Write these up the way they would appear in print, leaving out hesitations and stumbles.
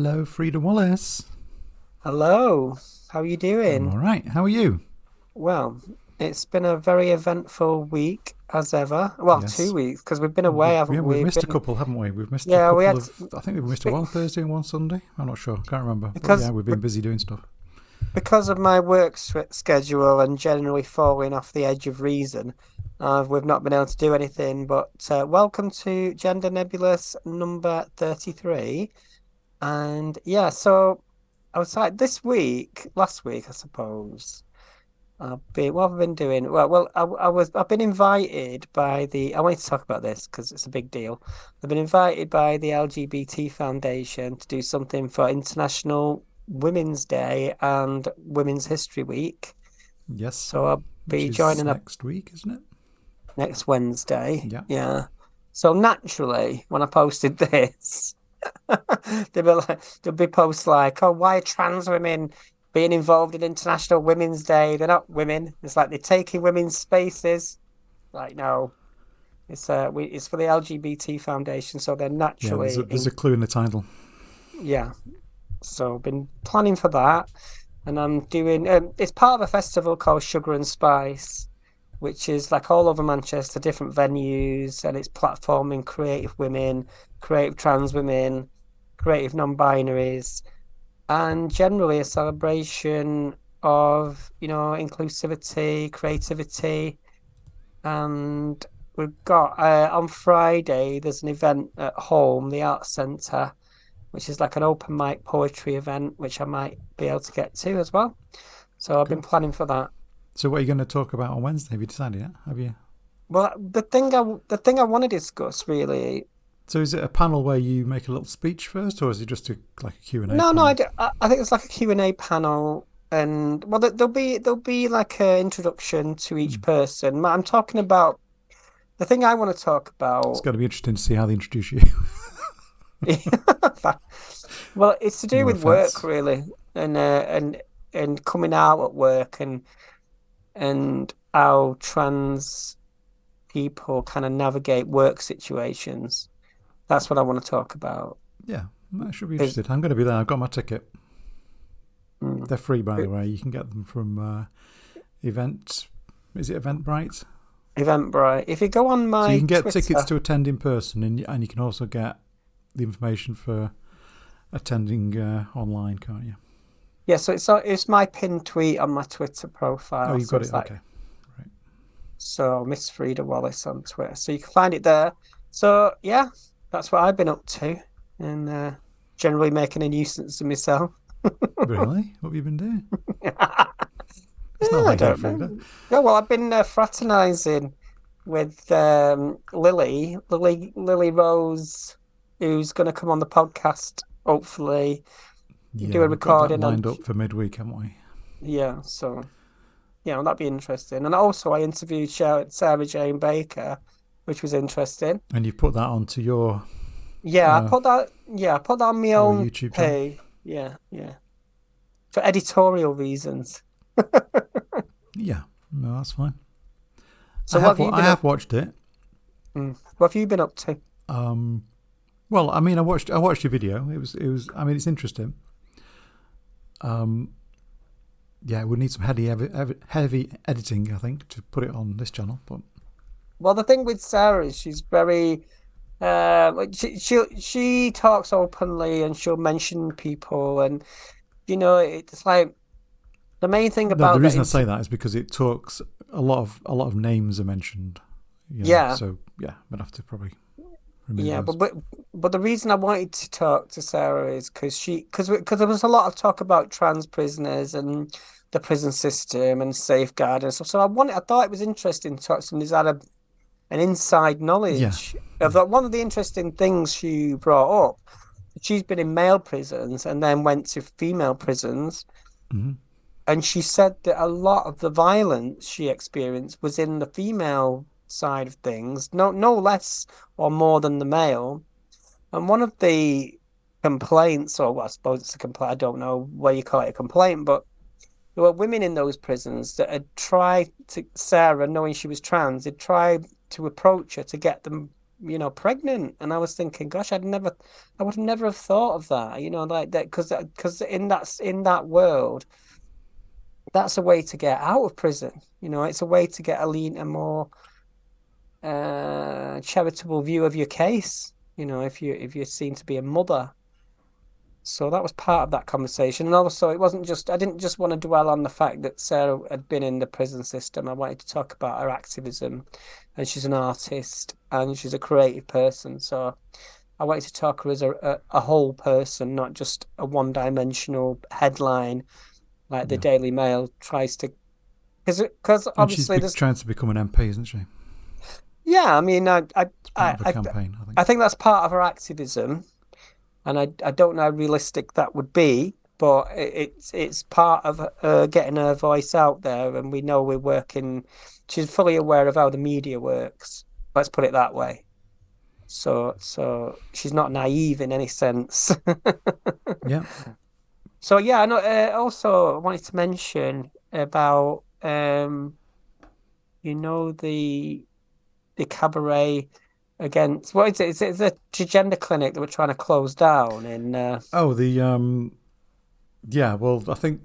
Hello, Freda Wallace. Hello, how are you I'm doing? all right. How are you? Well, it's been a very eventful week as ever. Well, Yes. 2 weeks because we've been away, haven't We've we? We've missed a been, couple, haven't we? We've missed a yeah, we couple had of. I think we've missed be- one Thursday and one Sunday. I'm not sure. Can't remember. But yeah, because we've been busy doing stuff. because of my work schedule and generally falling off the edge of reason. We've not been able to do anything. But welcome to Gender Nebulous number 33. And yeah, so I was like last week, I suppose. What have I been doing? I've been invited by I wanted to talk about this because it's a big deal. I've been invited by the LGBT Foundation to do something for International Women's Day and Women's History Week. Yes. So I'll Which be is joining up next week, isn't it? next Wednesday. Yeah. Yeah. So naturally, when I posted this, there'll be posts like, "Oh, why are trans women being involved in International Women's Day? They're not women. It's like they're taking women's spaces." Like, no, it's for the LGBT Foundation, so they're Yeah. naturally There's a clue in the title. yeah. So I've been planning for that, and I'm doing. It's part of a festival called Sugar and Spice, which is like all over Manchester, different venues, and it's platforming creative women, creative trans women, creative non-binaries, and generally a celebration of, inclusivity, creativity. And we've got on Friday, there's an event at home, the Arts Centre, which is like an open mic poetry event, which I might be able to get to as well. So I've been Cool. planning for that. So what are you going to talk about on Wednesday? Have you decided yet? Have you? Well, the thing I want to discuss really. So is it a panel where you make a little speech first, or is it just like a Q&A No, no, panel? I think it's like a Q&A panel, and well, there'll be like an introduction to Hmm. each person. I'm talking about the thing I want to talk It's about. going to be interesting to see how they introduce you. Well, it's to do No with work offense. really, and coming out at work, and how trans people kind of navigate work situations. That's what I want to talk about. Yeah, I should be Is interested. I'm going to be there. I've got my ticket. mm, They're free, by the way. You can get them from Event. Is it Eventbrite? Eventbrite. If you go on So you my can get tickets Twitter. to attend in person, and you can also get the information for attending online, can't you? Yeah, so it's my pinned tweet on my Twitter Oh, profile. you've So got it. it's like Okay, right. Miss Freda Wallace on Twitter. So you can find it there. So yeah, that's what I've been up to, and generally making a nuisance of myself. Really? What have you been doing? It's not Yeah, I like that, don't Frida. know. Yeah, well, I've been fraternizing with Lily Rose, who's going to come on the podcast. Hopefully, do Yeah, a we've got that recording on. lined up for midweek, haven't we? Yeah, so. Yeah, well, that'd be interesting. And also, I interviewed Sarah Jane Baker, which was interesting. And you've put that onto your Yeah, I put that. Yeah, I put that on my your own YouTube channel. page. Yeah, yeah, for editorial reasons. Yeah, no, that's fine. So, what have you I been up? have watched it. What have you been up to? Well, I mean, I watched your video. It was. I mean, it's interesting. Yeah, it would need some heavy editing, I think, to put it on this channel. But Well, the thing with Sarah is she's very. Like she talks openly and she'll mention people, and it's like the main thing no, the about that reason I inter say that is because it talks a lot of names are mentioned. yeah. So yeah, I'm gonna have to probably remove Yeah, those. but the reason I wanted to talk to Sarah is because there was a lot of talk about trans prisoners and the prison system and safeguard and stuff. So I thought it was interesting to talk to somebody who's had an inside Yeah, knowledge of yeah. that. One of the interesting things she brought up, she's been in male prisons and then went to female prisons, Hmm. and she said that a lot of the violence she experienced was in the female side of things, no less or more than the male. And one of the complaints, or well, I suppose it's a complaint, I don't know whether you call it a complaint, but there were women in those prisons that had tried to, Sarah, knowing she was trans, had tried to approach her to get them pregnant. And I was thinking, gosh, I would never have thought of that, like that, because in that world, that's a way to get out of prison. It's a way to get a more charitable view of your case. If you're seen to be a mother. So that was part of that conversation. And also, I didn't just want to dwell on the fact that Sarah had been in the prison system. I wanted to talk about her activism, and she's an artist and she's a creative person. So I wanted to talk to her as a whole person, not just a one-dimensional headline like the Daily Mail tries to. Because obviously she's trying to become an MP, isn't she? Yeah, I mean, it's part of a campaign, I think. I think that's part of her activism. And I don't know how realistic that would be, but it's part of her getting her voice out there. And we know we're working. She's fully aware of how the media works. Let's put it that way. So she's not naive in any sense. Yeah. So yeah, I know. Also, I wanted to mention about the Cabaret against what is it? It's a gender clinic that we're trying to close down in. Yeah. Well, I think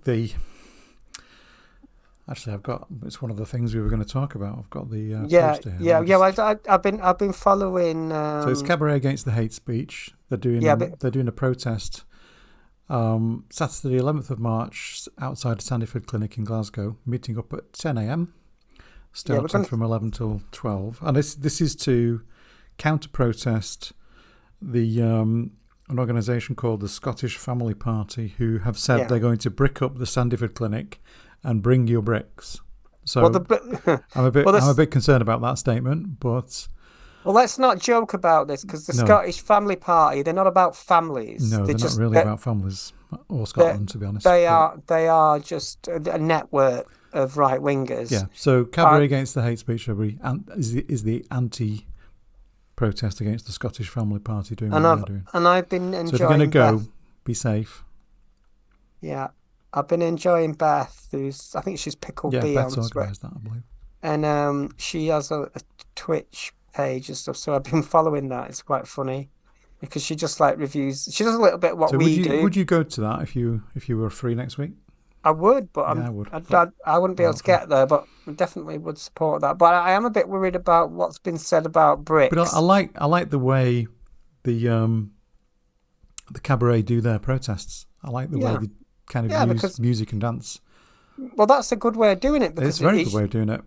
actually it's one of the things we were going to talk about. I've got the poster here. Well, I've been following. So it's Cabaret against the hate speech. They're doing a protest. Saturday, 11th of March, outside a Sandyford clinic in Glasgow, meeting up at 10 a.m. Starting from 11 till 12, and this is to counter-protest an organisation called the Scottish Family Party, who have said they're going to brick up the Sandyford clinic and bring your bricks. So I'm a bit concerned about that statement, but well, let's not joke about this, because the Scottish Family Party, they're not about families. No, they're not really about families or Scotland, to be honest. They are just a network of right wingers. Yeah. So Cabaret against the hate speech is the anti-protest against the Scottish Family Party doing what they're doing. And I've been enjoying. So if you're going to go, be safe. Yeah, I've been enjoying Beth, I think she's Pickle B. Beth's organised that, I believe. And she has a Twitch page and stuff, so I've been following that. It's quite funny because she just reviews. She does a little bit what we do. Would you go to that if you were free next week? I would, but I wouldn't be able to get there, but I definitely would support that. But I am a bit worried about what's been said about bricks. But I like the way the Cabaret do their protests. I like the way they kind of use music and dance. Well, that's a good way of doing it. Because it's a very good way of doing it.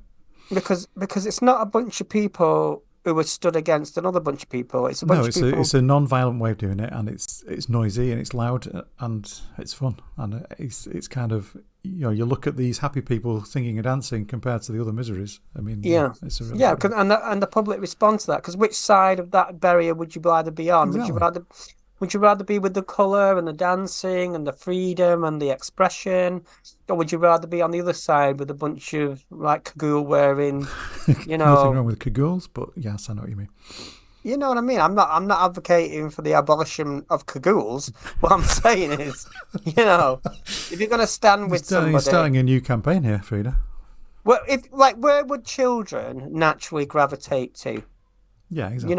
Because it's not a bunch of people who are stood against another bunch of people. It's a bunch of people. It's a non-violent way of doing it, and it's noisy and it's loud and it's fun, and it's kind of, you look at these happy people singing and dancing compared to the other miseries. I mean, it's a really and the public respond to that, because which side of that barrier would you rather be on? Exactly. Would you rather be with the colour and the dancing and the freedom and the expression, or would you rather be on the other side with a bunch of cagoule wearing, Nothing wrong with cagoules, but yes, I know what you mean. You know what I mean? I'm not advocating for the abolition of cagoules. What I'm saying is, if you're going to stand with somebody, you're starting a new campaign here, Freda. Well, where would children naturally gravitate to? Yeah, exactly.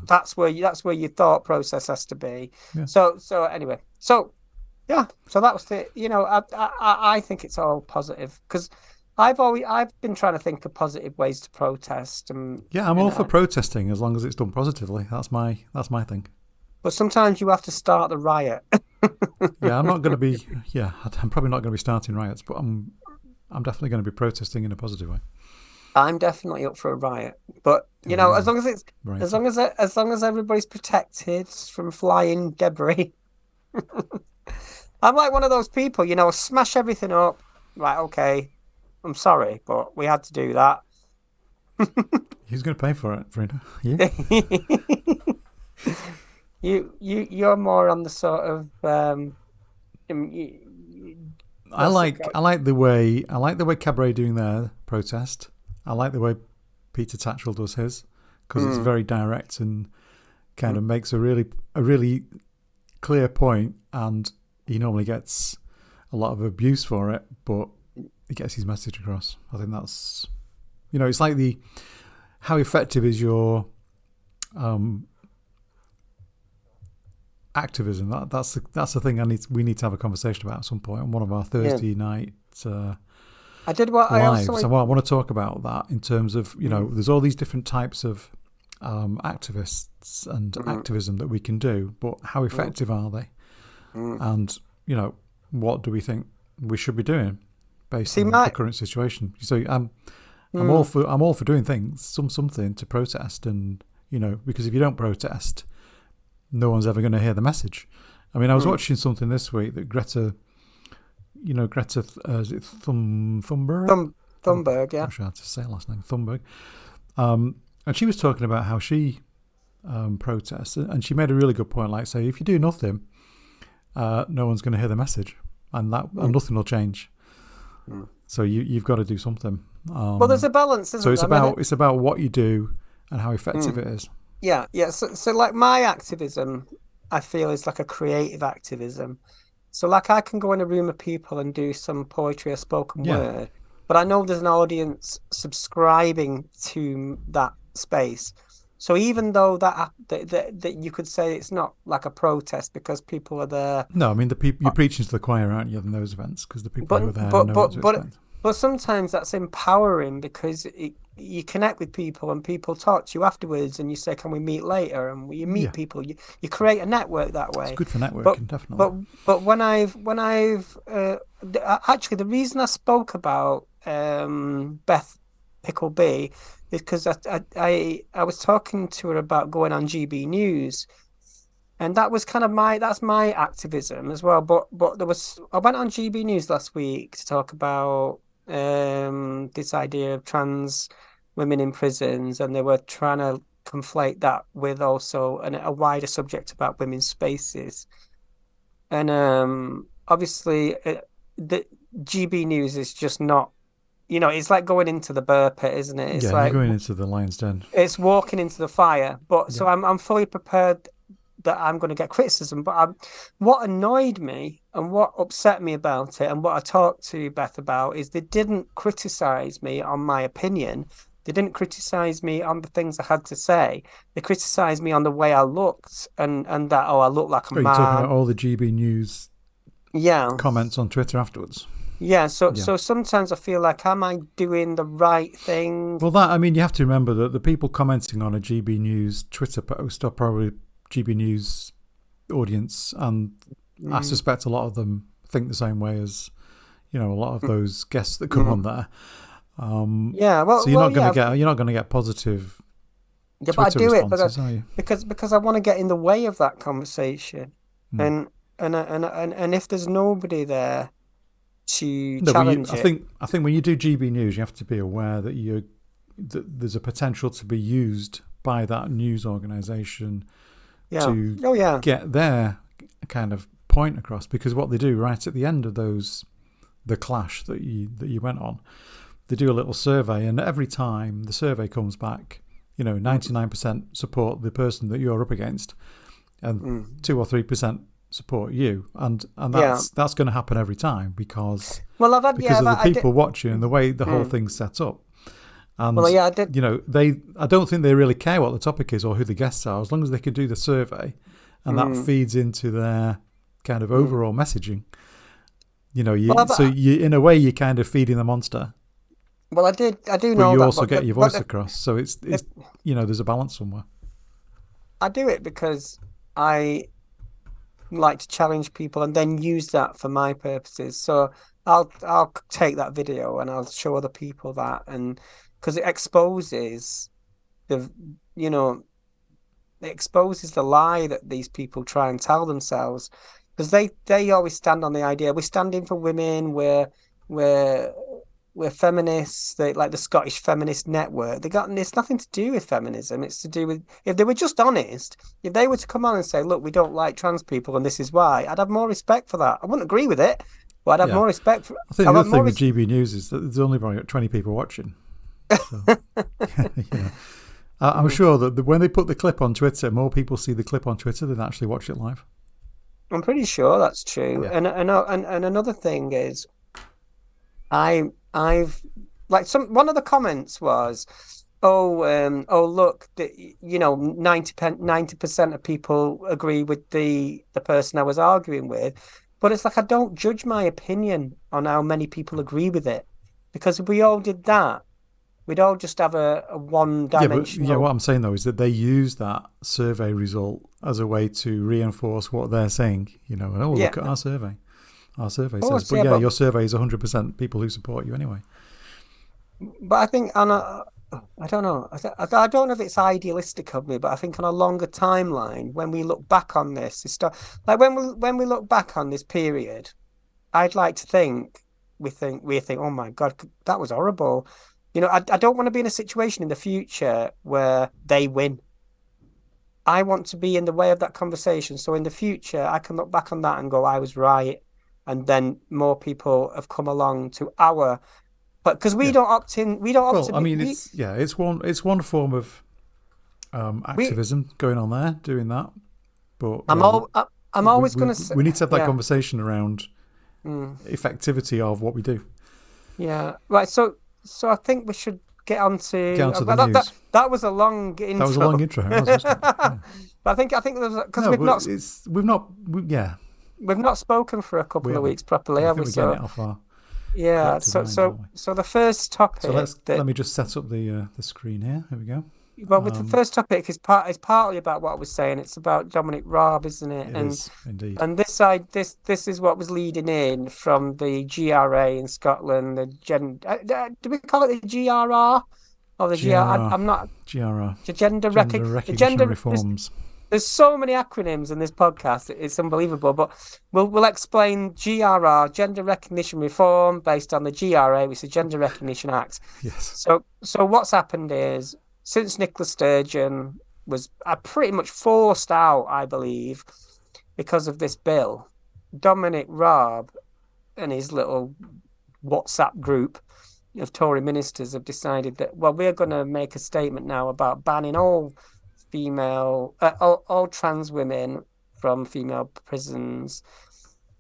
That's where your thought process has to be. Yeah. So anyway, so that was it. I think it's all positive, because I've been trying to think of positive ways to protest. And I'm all for protesting as long as it's done positively. That's my thing. But sometimes you have to start the riot. I'm not going to be. Yeah, I'm probably not going to be starting riots, but I'm definitely going to be protesting in a positive way. I'm definitely up for a riot, but as long as as long as everybody's protected from flying debris. I'm like one of those people, smash everything up. Right, okay, I'm sorry, but we had to do that. Who's going to pay for it, Freda? You? You're more on the sort of. I like the way Cabaret doing their protest. I like the way Peter Tatchell does his, because it's very direct and kind of makes a really clear point, and he normally gets a lot of abuse for it, but he gets his message across. I think that's, it's like how effective is your activism. That's the thing we need to have a conversation about at some point on one of our Thursday night I did what lives. I also So I want to talk about that in terms of, there's all these different types of activists and activism that we can do, but how effective are they? And, what do we think we should be doing based on the current situation? So I'm all for doing things, something to protest, and, because if you don't protest, no one's ever going to hear the message. I mean, I was watching something this week that Greta, is it Thunberg? Thunberg, yeah. I'm not sure how to say her last name, Thunberg. And she was talking about how she protests, and she made a really good point, like, say, if you do nothing, no one's going to hear the message, and nothing will change. So you've got to do something. Well, there's a balance, isn't there? It's about what you do and how effective it is. Yeah. So like my activism, I feel, is like a creative activism. So like I can go in a room of people and do some poetry or spoken word, but I know there's an audience subscribing to that space. So even though that you could say it's not like a protest because people are there. No, I mean you're preaching to the choir, aren't you, in those events? Because the people who are there know what to expect. But sometimes that's empowering because you connect with people and people talk to you afterwards and you say, can we meet later? And you meet people, you create a network that way. It's good for networking, definitely. But when I've actually, the reason I spoke about Beth Pickle B is because I was talking to her about going on GB News. And that was kind of that's my activism as well. But I went on GB News last week to talk about this idea of trans women in prisons, and they were trying to conflate that with also a wider subject about women's spaces. And obviously, the GB News is just not, it's like going into the bear pit, isn't it? It's like you're going into the lion's den. It's walking into the fire. But so I'm fully prepared that I'm going to get criticism. But what annoyed me and what upset me about it, and what I talked to Beth about, is they didn't criticize me on my opinion. They didn't criticize me on the things I had to say. They criticized me on the way I looked, and that, I look like a man. You're talking about all the GB News comments on Twitter afterwards. Yeah, so sometimes I feel like, am I doing the right thing? Well, you have to remember that the people commenting on a GB News Twitter post are probably GB News audience, and I suspect a lot of them think the same way as a lot of those guests that come on there. So you're not going to get positive. Yeah, but I do it because I want to get in the way of that conversation, and if there's nobody there to challenge it. I think when you do GB News, you have to be aware that there's a potential to be used by that news organisation to get their kind of point across, because what they do right at the end of the clash that you went on, they do a little survey, and every time the survey comes back, 99% support the person that you're up against, and 2 or 3% support you, and that's going to happen every time because of the people watching and the way the whole thing's set up. And I don't think they really care what the topic is or who the guests are, as long as they can do the survey, and that feeds into their kind of overall messaging. In a way you're kind of feeding the monster. Well, I do know that. But you also get your voice across, so it's there's a balance somewhere. I do it because I like to challenge people and then use that for my purposes. So I'll take that video and I'll show other people that, and because it exposes the lie that these people try and tell themselves, because they always stand on the idea we're standing for women, we're feminists. They like the Scottish Feminist Network. It's nothing to do with feminism. It's to do with, if they were just honest, if they were to come on and say, look, we don't like trans people and this is why, I'd have more respect for that. I wouldn't agree with it, but I'd have more respect for it. I think the other thing with GB News is that there's only about 20 people watching. So, I'm sure that when they put the clip on Twitter, more people see the clip on Twitter than actually watch it live. I'm pretty sure that's true. Yeah. And another thing is, I've like one of the comments was, look, 90% of people agree with the person I was arguing with. But it's like, I don't judge my opinion on how many people agree with it, because if we all did that, we'd all just have a one-dimensional... Yeah, what I'm saying, though, is that they use that survey result as a way to reinforce what they're saying, and, look at our survey. Our survey says, but your survey is 100% people who support you anyway. But I think, I don't know. I don't know if it's idealistic of me, but I think on a longer timeline, when we look back on this, when we look back on this period, I'd like to think we think, oh my God, that was horrible. I don't want to be in a situation in the future where they win. I want to be in the way of that conversation. So in the future, I can look back on that and go, I was right. And then more people have come along to our... But because we don't opt in, it's one form of activism going on there, doing that. But I'm always going to say, we need to have that conversation around effectivity of what we do. Yeah, right. So I think we should get on to the news. That was a long intro. That was a long intro. Yeah. But I think because we've not spoken for a couple of weeks properly, have we? So it off our... Yeah, so the first topic. So let me just set up the screen here. Here we go. Well, with the first topic is partly about what I was saying. It's about Dominic Raab, isn't it? It is, indeed. And this is what was leading in from the GRA in Scotland. Do we call it the GRR or the GR? I'm not GRR. The gender recognition reforms. There's so many acronyms in this podcast. It's unbelievable. But we'll explain GRR, Gender Recognition Reform, based on the GRA, which is the Gender Recognition Act. Yes. So what's happened is, since Nicola Sturgeon was pretty much forced out, I believe, because of this bill, Dominic Raab and his little WhatsApp group of Tory ministers have decided that, well, we're going to make a statement now about banning all trans women from female prisons.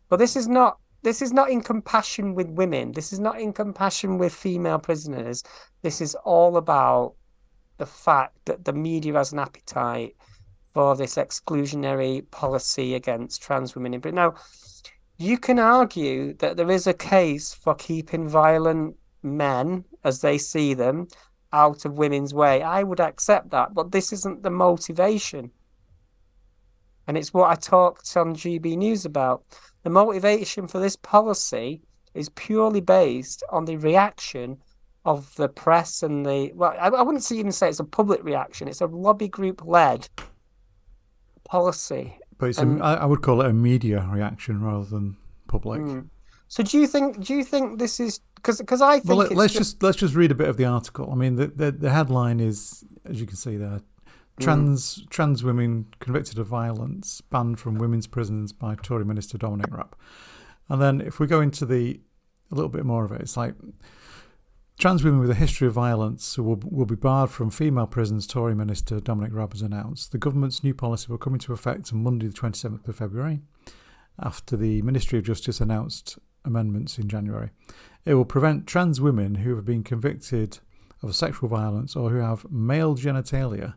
But this is not in compassion with women. This is not in compassion with female prisoners. This is all about the fact that the media has an appetite for this exclusionary policy against trans women in Britain. Now, you can argue that there is a case for keeping violent men, as they see them, out of women's way. I would accept that, but this isn't the motivation. And it's what I talked on GB News about. The motivation for this policy is purely based on the reaction of the press and I wouldn't even say it's a public reaction. It's a lobby group led policy. But I would call it a media reaction rather than public. So do you think this is because I think let's just read a bit of the article. I mean, the headline is, as you can see there, trans women convicted of violence banned from women's prisons by Tory Minister Dominic Raab. And then if we go into a little bit more of it, it's like, trans women with a history of violence will be barred from female prisons, Tory Minister Dominic Raab has announced. The government's new policy will come into effect on Monday the 27th of February, after the Ministry of Justice announced amendments in January. It will prevent trans women who have been convicted of sexual violence or who have male genitalia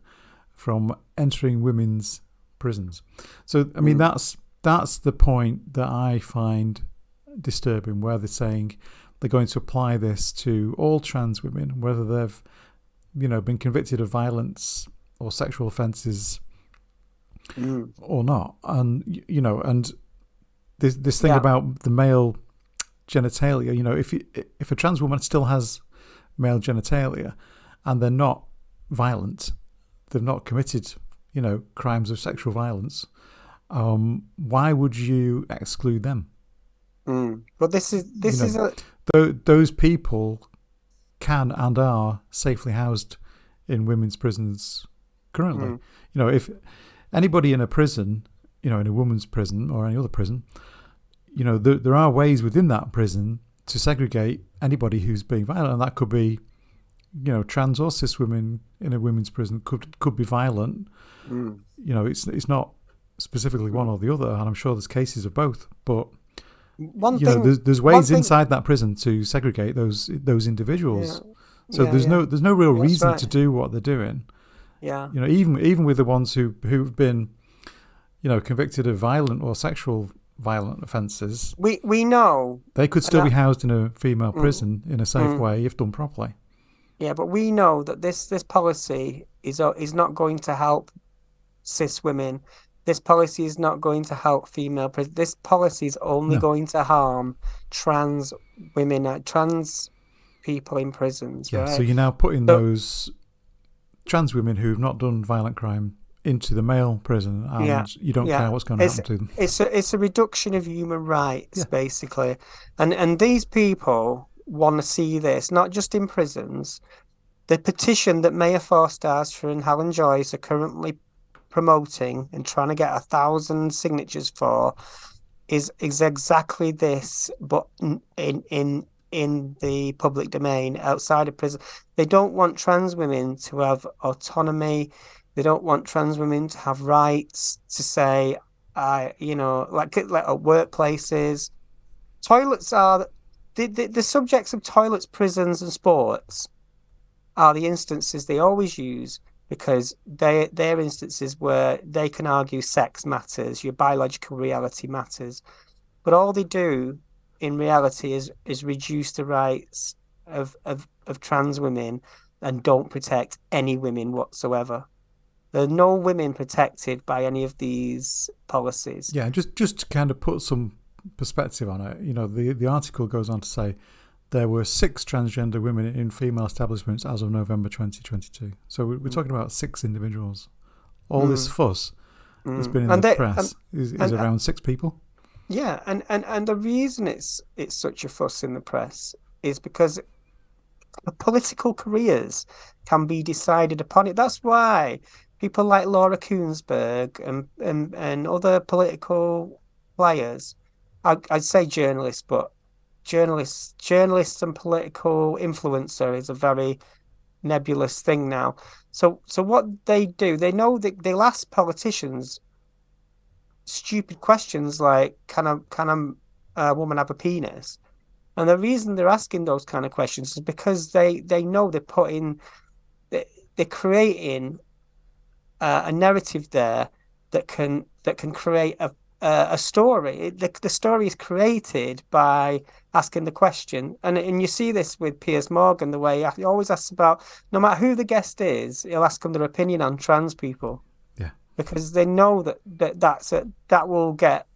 from entering women's prisons. So, I mean, that's the point that I find disturbing, where they're saying they're going to apply this to all trans women, whether they've, been convicted of violence or sexual offences or not. And, and this thing about the male genitalia, if a trans woman still has male genitalia and they're not violent, they've not committed, crimes of sexual violence, why would you exclude them? But those people can and are safely housed in women's prisons currently. If anybody in a prison, in a woman's prison or any other prison, there are ways within that prison to segregate anybody who's being violent, and that could be, trans or cis women in a women's prison could be violent. It's not specifically one or the other, and I'm sure there's cases of both, but there's ways inside that prison to segregate those individuals. So there's no real reason to do what they're doing. Yeah. You know, even with the ones who've been, you know, convicted of violent or sexual violent offences, we know they could still be housed in a female prison in a safe way if done properly. Yeah, but we know that this policy is not going to help cis women. This policy is not going to help female prisoners. This policy is only going to harm trans women, trans people in prisons. Yeah, right? so you're now putting those trans women who've not done violent crime into the male prison, and you don't care what's going to happen to them. It's a reduction of human rights, basically, and these people want to see this not just in prisons. The petition that Mayor Forstadstra and Helen Joyce are currently promoting and trying to get 1,000 signatures for is exactly this, but in the public domain outside of prison. They don't want trans women to have autonomy. They don't want trans women to have rights to say, like at workplaces. Toilets are the subjects of toilets, prisons, and sports are the instances they always use, because they're instances where they can argue sex matters, your biological reality matters, but all they do in reality is reduce the rights of trans women and don't protect any women whatsoever. There are no women protected by any of these policies. Yeah, just to kind of put some perspective on it, you know, the article goes on to say there were 6 transgender women in female establishments as of November 2022. So we're talking about 6 individuals. All this fuss that's been in the press is around 6 people. Yeah, and the reason it's such a fuss in the press is because political careers can be decided upon it. That's why people like Laura Kuenssberg and other political players, I'd say journalists, but journalists and political influencer is a very nebulous thing now. So what they do, they know that they'll ask politicians stupid questions like, can a woman have a penis? And the reason they're asking those kind of questions is because they know they're creating a narrative there that can create a story. The story is created by asking the question, and you see this with Piers Morgan, the way he always asks about, no matter who the guest is, he'll ask them their opinion on trans people. Yeah, because they know that will get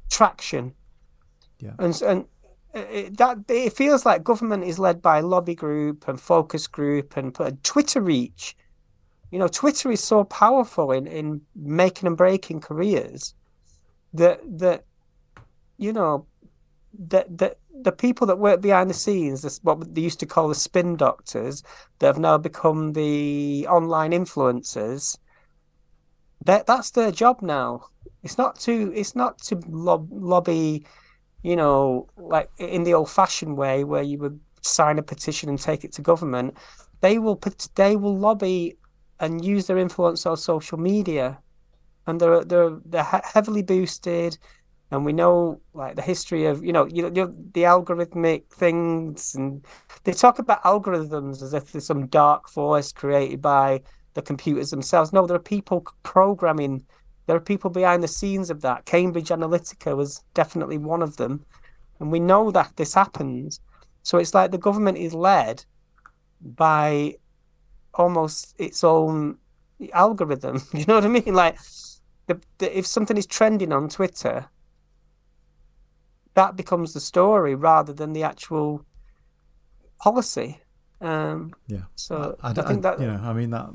traction. Yeah, and it feels like government is led by a lobby group and focus group and Twitter reach. You know, Twitter is so powerful in making and breaking careers that you know that the people that work behind the scenes, what they used to call the spin doctors, that have now become the online influencers, that's their job now. It's not to lobby, you know, like in the old-fashioned way where you would sign a petition and take it to government. They will lobby and use their influence on social media, and they're heavily boosted. And we know, like, the history of, you know, the algorithmic things, and they talk about algorithms as if there's some dark force created by the computers themselves. No, there are people programming. There are people behind the scenes of that. Cambridge Analytica was definitely one of them. And we know that this happens. So it's like the government is led by almost its own algorithm. You know what I mean? Like, if something is trending on Twitter, that becomes the story rather than the actual policy. Yeah. So I think that, you know, I mean, that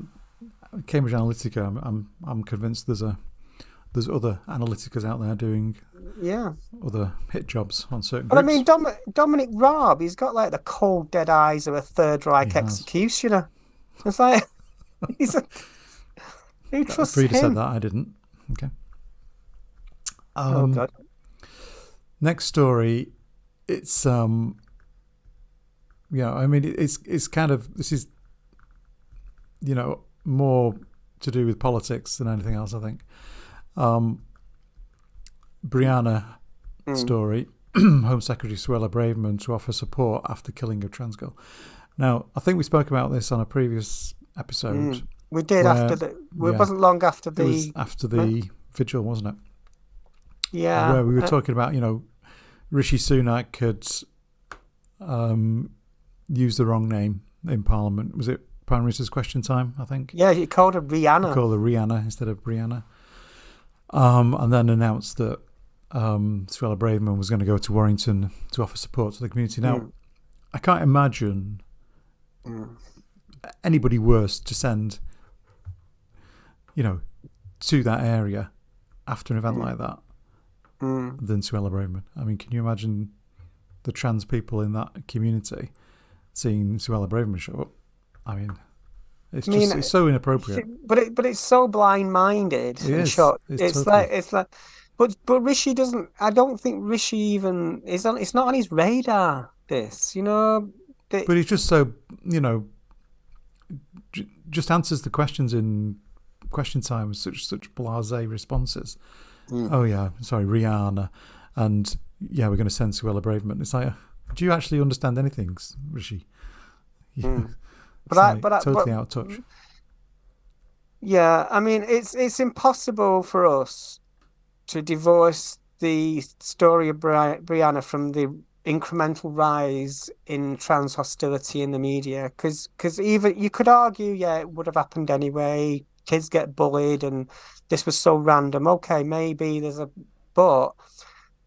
Cambridge Analytica, I'm convinced there's other Analyticas out there doing other hit jobs on certain groups. But I mean, Dominic Raab, he's got like the cold dead eyes of a Third Reich executioner. It's like who trusts him? Freda said that, I didn't. Okay. Oh God. Next story, it's I mean, it's kind of, this is, you know, more to do with politics than anything else, I think. Brianna story, Home Secretary Suella Braverman to offer support after killing of trans girl. Now, I think we spoke about this on a previous episode. We did it wasn't long after the... It was after the vigil, wasn't it? Yeah. Where we were talking about, Rishi Sunak had used the wrong name in Parliament. Was it Prime Minister's Question Time, I think? Yeah, he called her Rihanna. He called her Rihanna instead of Brianna. And then announced that Suella Braverman was going to go to Warrington to offer support to the community. Now, I can't imagine anybody worse to send, to that area after an event like that than Suella Braverman. I mean, can you imagine the trans people in that community seeing Suella Braverman show up? I mean, it's so inappropriate. But it's so blind-minded. It's totally. But Rishi doesn't. I don't think Rishi even is on. It's not on his radar. This, But he's just so just answers the questions in Question Time with such blasé responses. Oh yeah, sorry, Rihanna, and yeah, we're going to send Suella Braverman. It's like, do you actually understand anything, Rishi? But totally out of touch. Yeah, I mean, it's impossible for us to divorce the story of Brianna from the incremental rise in trans hostility in the media, because even you could argue, it would have happened anyway. Kids get bullied, and this was so random. Okay, maybe but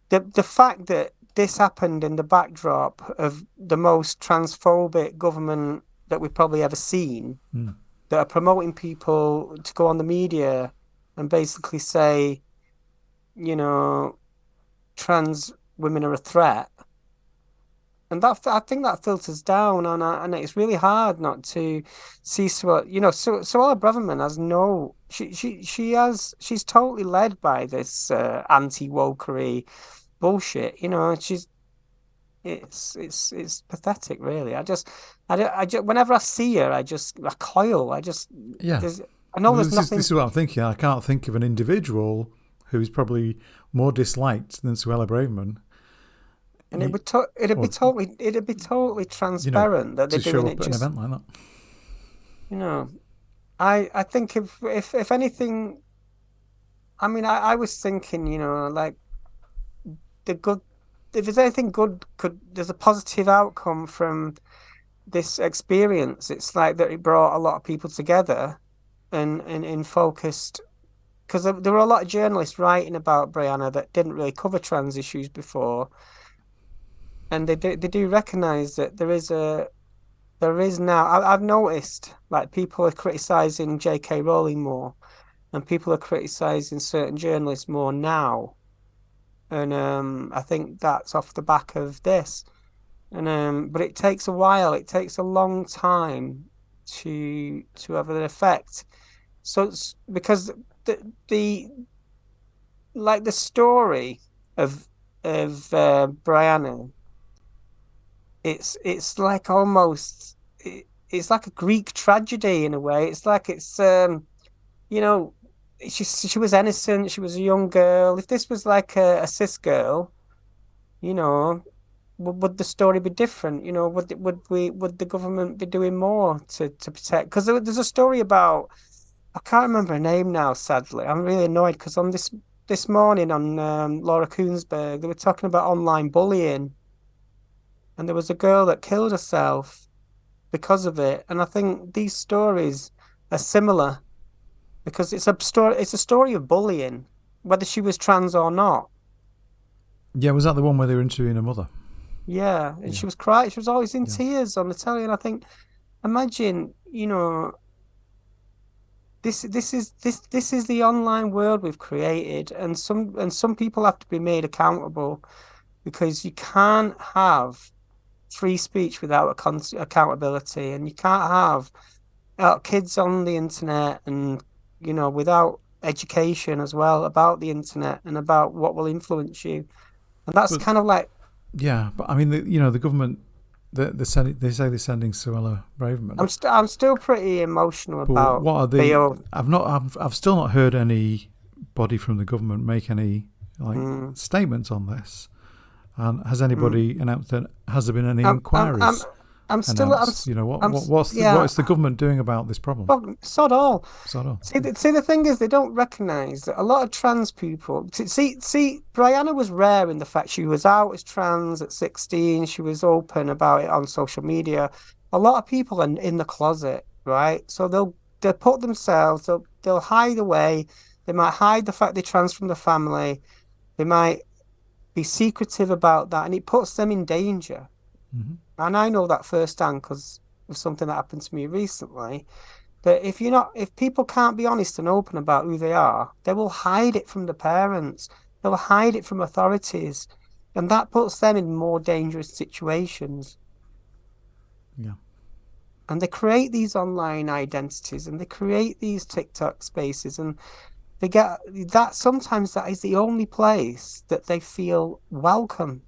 the fact that this happened in the backdrop of the most transphobic government that we've probably ever seen, that are promoting people to go on the media and basically say, trans women are a threat. And that, I think that filters down, and it's really hard not to see. Suella Braverman has she's totally led by this anti-wokery bullshit. It's pathetic, really. I just whenever I see her, I coil. I know there's nothing. This is what I'm thinking. I can't think of an individual who's probably more disliked than Suella Braverman. And it'd be totally transparent that they're doing it just an event like that. I think if anything, I mean, I was thinking, like the good. If there's anything good, there's a positive outcome from this experience. It's like that it brought a lot of people together and focused, because there were a lot of journalists writing about Brianna that didn't really cover trans issues before. And they do recognise that there is now. I've noticed, like, people are criticising J.K. Rowling more, and people are criticising certain journalists more now. And I think that's off the back of this. And but it takes a while. It takes a long time to have an effect. So it's because the story of Brianna. It's like almost it's like a Greek tragedy in a way. It's like she was innocent. She was a young girl. If this was like a cis girl, would the story be different? Would the government be doing more to protect? Because there's a story about, I can't remember her name now. Sadly, I'm really annoyed because on this morning on Laura Koonsberg, they were talking about online bullying. And there was a girl that killed herself because of it. And I think these stories are similar because it's a story of bullying, whether she was trans or not. Yeah, was that the one where they were interviewing her mother? Yeah, and she was crying. She was always in tears on the telly. And I think, imagine, this is the online world we've created, and some people have to be made accountable, because you can't have free speech without accountability, and you can't have kids on the internet, and without education as well about the internet and about what will influence you. And that's kind of like, but I mean, the government, they say they're sending Suella Braverman. I'm still pretty emotional about what are I've still not heard anybody from the government make any statements on this. And has anybody announced that? Has there been any inquiries? announced. What is the government doing about this problem? Well, sod all. Sod all. See, the thing is, they don't recognise that a lot of trans people. See, Brianna was rare in the fact she was out as trans at 16. She was open about it on social media. A lot of people are in the closet, right? So they'll put themselves. They'll hide away. They might hide the fact they're trans from the family. They might be secretive about that, and it puts them in danger. Mm-hmm. And I know that firsthand because of something that happened to me recently. That if people can't be honest and open about who they are, they will hide it from the parents. They'll hide it from authorities, and that puts them in more dangerous situations. Yeah. And they create these online identities, and they create these TikTok spaces, and they get that. Sometimes that is the only place that they feel welcome.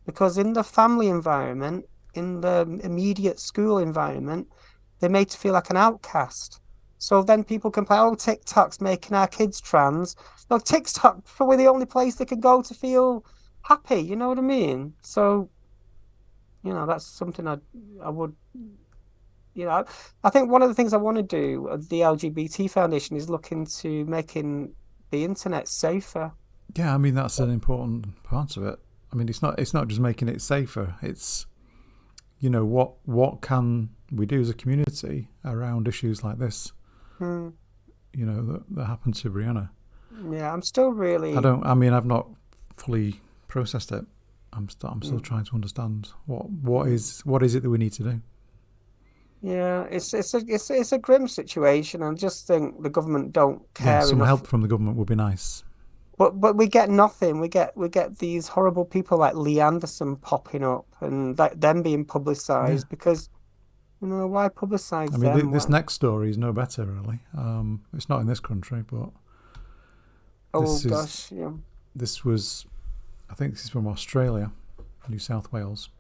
Because in the family environment, in the immediate school environment, they're made to feel like an outcast. So then people can play, oh, TikTok's making our kids trans. No, TikTok's probably the only place they can go to feel happy. You know what I mean? So, that's something I would, I think one of the things I want to do at the LGBT Foundation is look into making the internet safer. Yeah, I mean, that's an important part of it. I mean, it's not just making it safer. It's, what can we do as a community around issues like this? That happened to Brianna. Yeah, I'm still really. I've not fully processed it. I'm still trying to understand what is it that we need to do. Yeah, it's a grim situation. I just think the government don't care. Yeah, some enough. help from the government would be nice. But we get nothing. We get these horrible people like Lee Anderson popping up and them being publicised because, why publicise them? I mean, this next story is no better, really. It's not in this country, but this was, I think this is from Australia, New South Wales.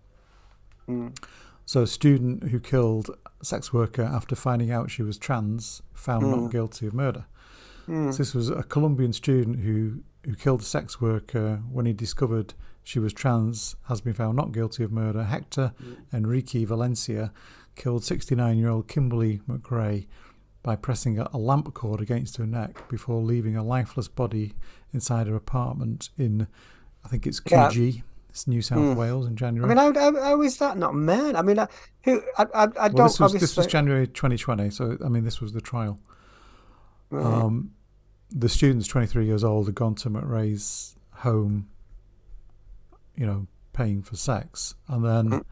So a student who killed a sex worker after finding out she was trans found not guilty of murder. So this was a Colombian student who killed a sex worker when he discovered she was trans, has been found not guilty of murder. Hector Enrique Valencia killed 69-year-old Kimberly McRae by pressing a lamp cord against her neck before leaving a lifeless body inside her apartment in, I think it's QG, it's New South Wales in January. I mean, how is that not murder? I mean, I don't. This was January 2020, so I mean, this was the trial. Right. The student's 23 years old, had gone to McRae's home, paying for sex. And then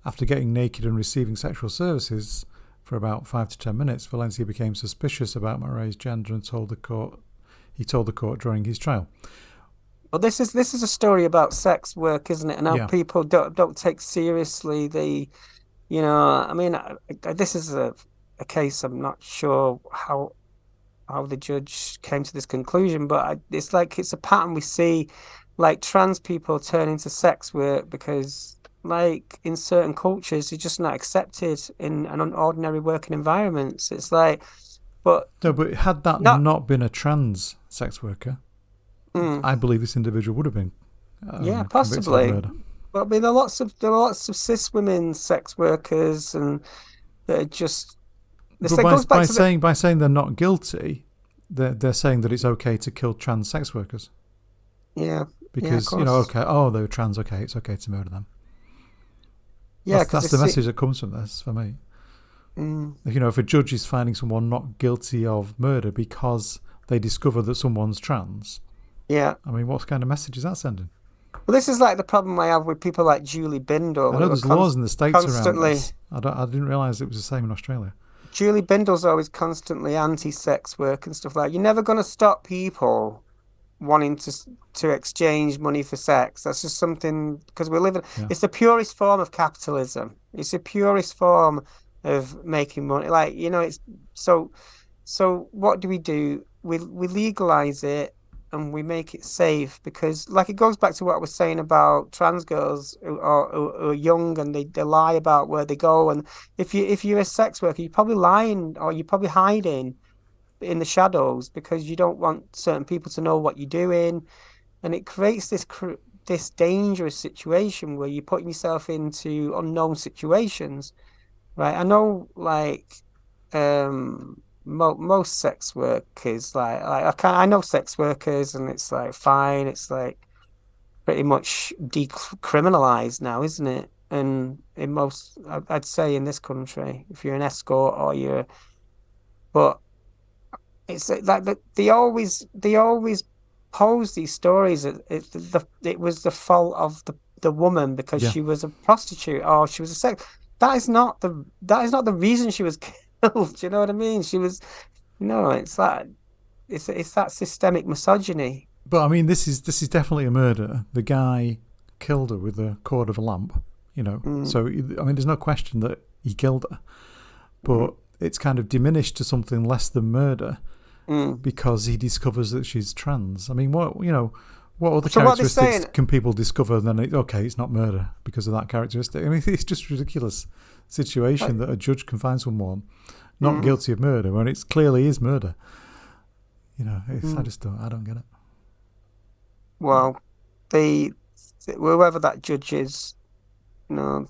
after getting naked and receiving sexual services for about 5 to 10 minutes, Valencia became suspicious about McRae's gender and told the court during his trial. Well, this is a story about sex work, isn't it? And how people don't take seriously this is a case. I'm not sure how the judge came to this conclusion, but it's a pattern we see, like trans people turn into sex work because, like, in certain cultures, you're just not accepted in an ordinary working environments. It's like, but had that not been a trans sex worker, I believe this individual would have been possibly. But I mean, there are lots of cis women sex workers, and that are just. By saying they're not guilty, they're saying that it's okay to kill trans sex workers. Yeah. Because they were trans. Okay, it's okay to murder them. Yeah, that's the message that comes from this for me. If a judge is finding someone not guilty of murder because they discover that someone's trans. Yeah. I mean, what kind of message is that sending? Well, this is like the problem I have with people like Julie Bindel. I know there's laws in the States around this. I didn't realise it was the same in Australia. Julie Bindle's always constantly anti-sex work and stuff like that. You're never going to stop people wanting to exchange money for sex. That's just something, because we live in... Yeah. It's the purest form of capitalism. It's the purest form of making money. It's... So what do? We legalise it and we make it safe because, it goes back to what I was saying about trans girls who are young and they lie about where they go. And if you're a sex worker, you're probably lying or you're probably hiding in the shadows because you don't want certain people to know what you're doing. And it creates this this dangerous situation where you're putting yourself into unknown situations, right? I know, like, most sex workers, I know sex workers, and it's like fine, it's like pretty much decriminalized now, isn't it? And in most, I'd say in this country, if you're an escort but it's like that they always pose these stories. It was the fault of the woman because she was a prostitute or she was a sex. That is not the reason she was killed. Do you know what I mean? She was, it's that systemic misogyny. But I mean, this is definitely a murder. The guy killed her with the cord of a lamp. So I mean, there's no question that he killed her, but it's kind of diminished to something less than murder because he discovers that she's trans. I mean, what other characteristics can people discover? Then it's not murder because of that characteristic. I mean, it's just a ridiculous situation that a judge can find someone not guilty of murder when it clearly is murder. I just don't get it. Well, whoever that judge is, that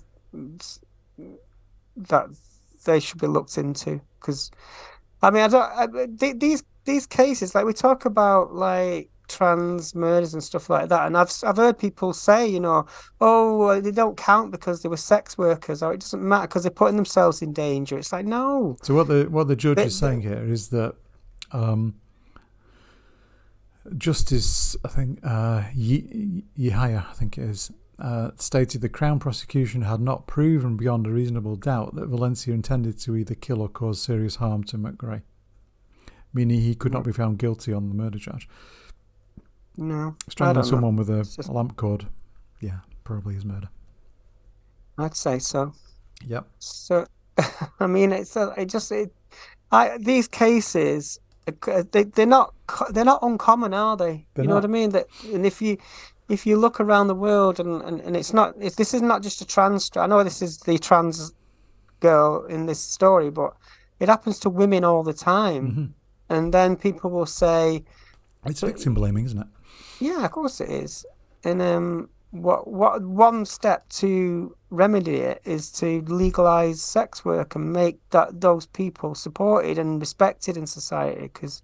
they should be looked into, because I mean, these cases, like we talk about like trans murders and stuff like that, and I've heard people say, they don't count because they were sex workers, or it doesn't matter because they're putting themselves in danger. It's like, no. So what the judge is saying here is that Justice, I think, Yahya, I think it is, stated the Crown prosecution had not proven beyond a reasonable doubt that Valencia intended to either kill or cause serious harm to McGray, meaning he could not be found guilty on the murder charge. No. Strangling someone with a lamp cord, probably is murder. I'd say so. Yep. So, I mean, these cases, they're not uncommon, are they? Know what I mean? And if you look around the world, and this is not just a trans. I know this is the trans girl in this story, but it happens to women all the time. Mm-hmm. And then people will say, it's victim blaming, isn't it? Yeah, of course it is. And what one step to remedy it is to legalize sex work and make those people supported and respected in society, because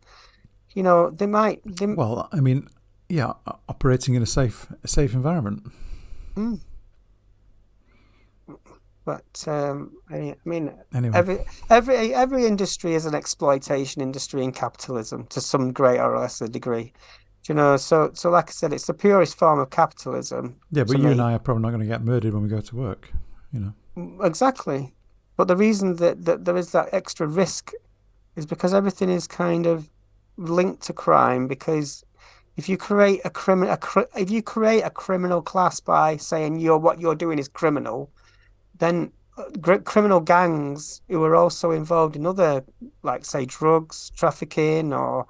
they might. Well, I mean, operating in a safe environment. But I mean, anyway, every industry is an exploitation industry in capitalism to some greater or lesser degree. So like I said, it's the purest form of capitalism. Yeah, but you and I are probably not going to get murdered when we go to work. Exactly. But the reason that there is that extra risk is because everything is kind of linked to crime. Because if you create a criminal class by saying what you're doing is criminal, then criminal gangs who are also involved in other, like say drugs trafficking or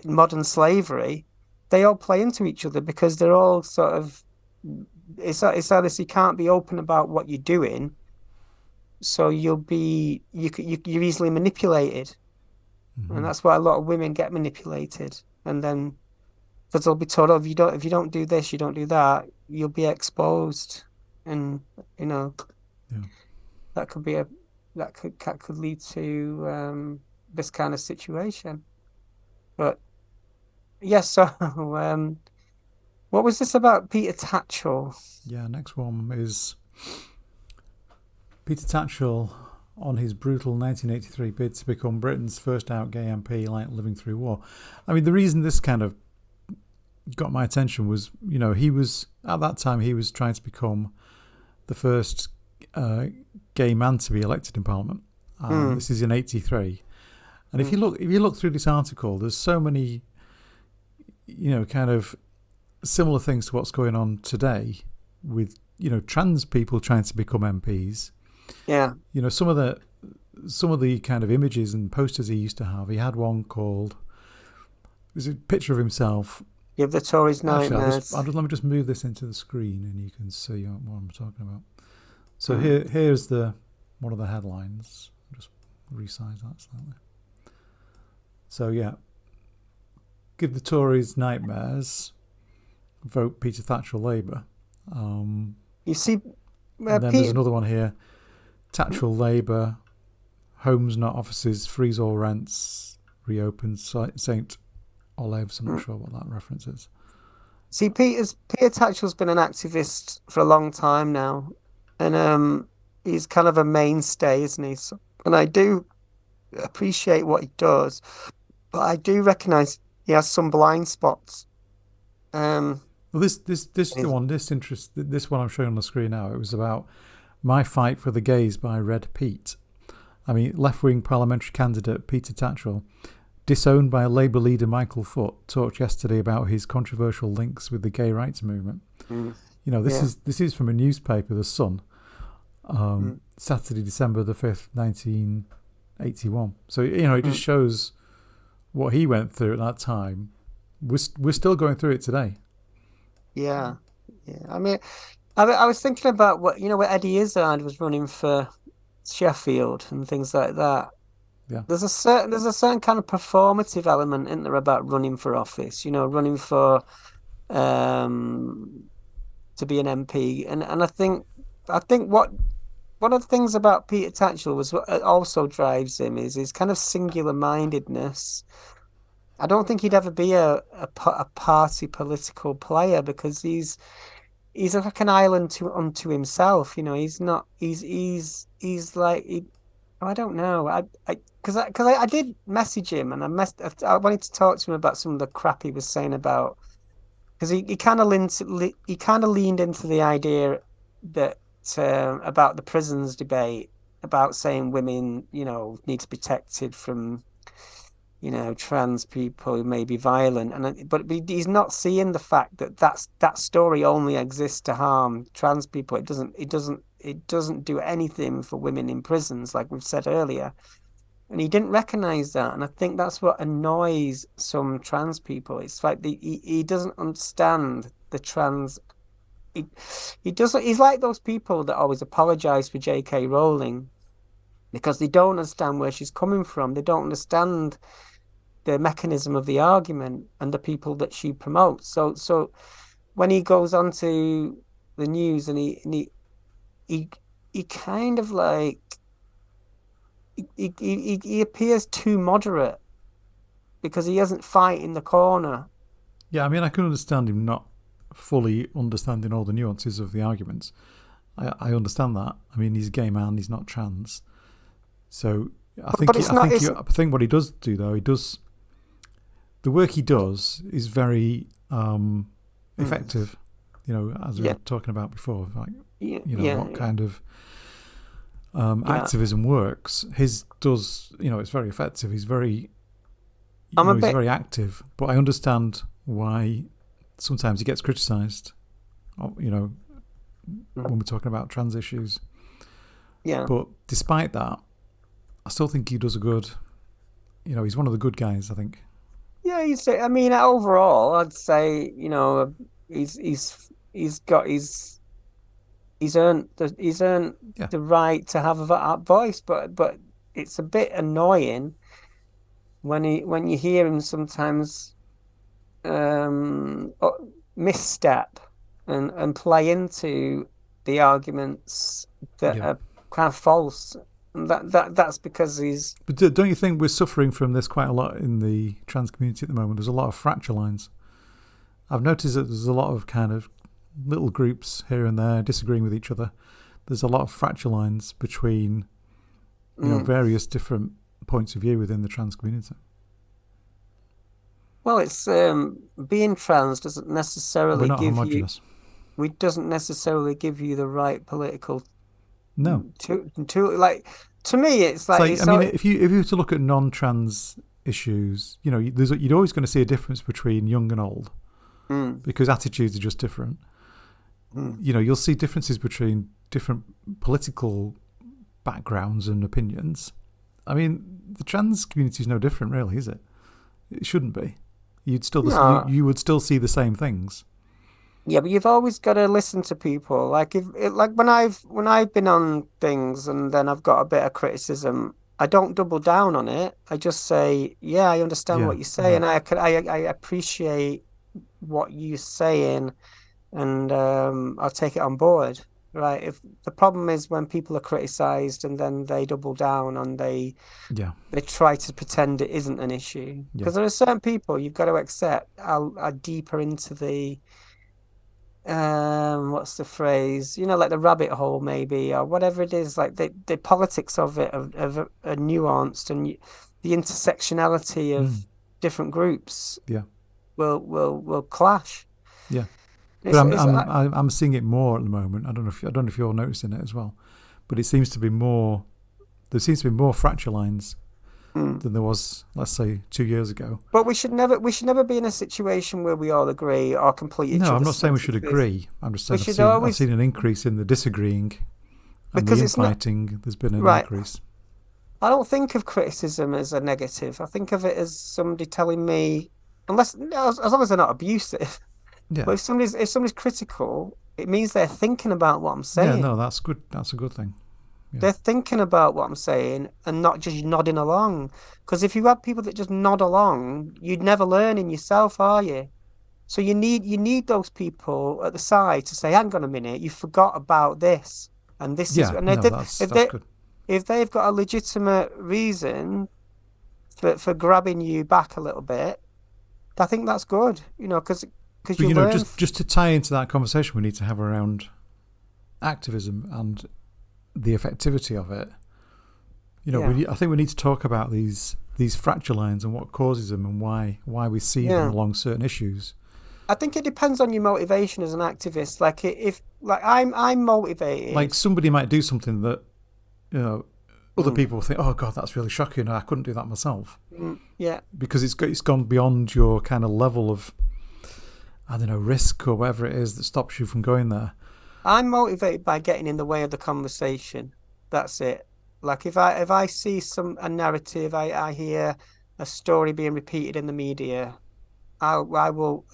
modern slavery, they all play into each other because they're all sort of. It's like this. You can't be open about what you're doing, so you're easily manipulated, and that's why a lot of women get manipulated. And then because they'll be told, if you don't do this, you don't do that, you'll be exposed, and that could lead to this kind of situation. But yes, so what was this about Peter Tatchell? Yeah, next one is Peter Tatchell on his brutal 1983 bid to become Britain's first out gay MP, like living through war. I mean, the reason this kind of got my attention was, he was at that time he was trying to become the first gay man to be elected in Parliament. This is in '83. And if you look through this article, there's so many, kind of similar things to what's going on today with, trans people trying to become MPs. Yeah. Some of the kind of images and posters he used to have. He had one called. There's a picture of himself. Give the Tories nightmares. Let me just move this into the screen and you can see what I'm talking about. So here's one of the headlines. I'll just resize that slightly. So yeah, give the Tories nightmares, vote Peter Tatchell Labour. You see, and then there's another one here. Tatchell Labour, homes not offices, freeze all rents, reopen St. Olave's. I'm not sure what that reference is. See, Peter Tatchell's been an activist for a long time now, and he's kind of a mainstay, isn't he? So, and I do appreciate what he does, but I do recognise he has some blind spots. Well, this one I'm showing on the screen now. It was about My Fight for the Gays by Red Pete. I mean, left-wing parliamentary candidate Peter Tatchell, disowned by Labour leader Michael Foot, talked yesterday about his controversial links with the gay rights movement. You know, this is from a newspaper, The Sun, Saturday, December the 5th, 1981. So, you know, it just shows what he went through at that time. We're still going through it today. Yeah. I mean, I was thinking about what Eddie Izzard was running for Sheffield and things like that. Yeah. There's a certain kind of performative element in there about running for office. You know, running for to be an MP, and I think what one of the things about Peter Tatchell was what also drives him is his kind of singular-mindedness. I don't think he'd ever be a party political player because he's like an island unto himself. You know, he's like I don't know. Because I did message him and I wanted to talk to him about some of the crap he was saying about, because he kind of leaned into the idea that about the prisons debate, about saying women, you know, need to be protected from, you know, trans people who may be violent, but he's not seeing the fact that that story only exists to harm trans people. It doesn't do anything for women in prisons, like we've said earlier. And he didn't recognize that, and I think that's what annoys some trans people. It's like he doesn't understand the trans. He doesn't. He's like those people that always apologize for J.K. Rowling because they don't understand where she's coming from. They don't understand the mechanism of the argument and the people that she promotes. So when he goes onto the news and he kind of like he appears too moderate because he isn't fighting the corner. Yeah, I mean, I can understand him not fully understanding all the nuances of the arguments. I understand that. I mean, he's a gay man, he's not trans. So I think what he does do, though, the work he does is very effective. You know, as we were talking about before, like what kind of activism works. His does, you know, it's very effective. He's very, he's very active. But I understand why sometimes he gets criticised. You know, when we're talking about trans issues. Yeah. But despite that, I still think he does a good. You know, he's one of the good guys, I think. Yeah, I mean, overall, I'd say, you know, he's earned the right to have that voice, but it's a bit annoying when you hear him sometimes misstep and play into the arguments that are kind of false. That's because he's. But don't you think we're suffering from this quite a lot in the trans community at the moment? There's a lot of fracture lines. I've noticed that there's a lot of kind of little groups here and there disagreeing with each other. There's a lot of fracture lines between, you know, various different points of view within the trans community. Well, it's being trans doesn't necessarily doesn't necessarily give you the right political. No. To me, it's like I mean, if you were to look at non-trans issues, you know, you're always going to see a difference between young and old, because attitudes are just different. You know, you'll see differences between different political backgrounds and opinions. I mean, the trans community is no different, really, is it? It shouldn't be. You would still see the same things. Yeah, but you've always got to listen to people. Like when I've been on things and then I've got a bit of criticism, I don't double down on it. I just say, yeah, I understand what you say, and I appreciate what you're saying, and I'll take it on board. Right. If the problem is when people are criticized and then they double down and they try to pretend it isn't an issue. Because there are certain people you've got to accept are deeper into the what's the phrase? Like the rabbit hole maybe, or whatever it is, like the politics of it are nuanced, and the intersectionality of different groups will clash. Yeah. But I'm seeing it more at the moment. I don't know if you're noticing it as well, but it seems to be more. There seems to be more fracture lines than there was, let's say, 2 years ago. But we should never be in a situation where we all agree or complete each other. No, I'm not saying we should agree. I'm just saying I've seen an increase in the disagreeing and the infighting. There's been an increase. I don't think of criticism as a negative. I think of it as somebody telling me, as long as they're not abusive. Yeah. But if somebody's critical, it means they're thinking about what I'm saying. Yeah, no, that's good. That's a good thing. Yeah. They're thinking about what I'm saying and not just nodding along. Because if you have people that just nod along, you'd never learn in yourself, are you? So you need those people at the side to say, hang on a minute, you forgot about this. And this is... And that's good. If they've got a legitimate reason for grabbing you back a little bit, I think that's good, because just to tie into that conversation we need to have around activism and the effectivity of it. I think we need to talk about these fracture lines and what causes them and why we see them along certain issues. I think it depends on your motivation as an activist. Like if I'm motivated. Like somebody might do something that other people think, oh God, that's really shocking. I couldn't do that myself. Yeah, because it's gone beyond your kind of level of, I don't know, risk or whatever it is that stops you from going there. I'm motivated by getting in the way of the conversation. That's it. Like if I see a narrative, I hear a story being repeated in the media, I will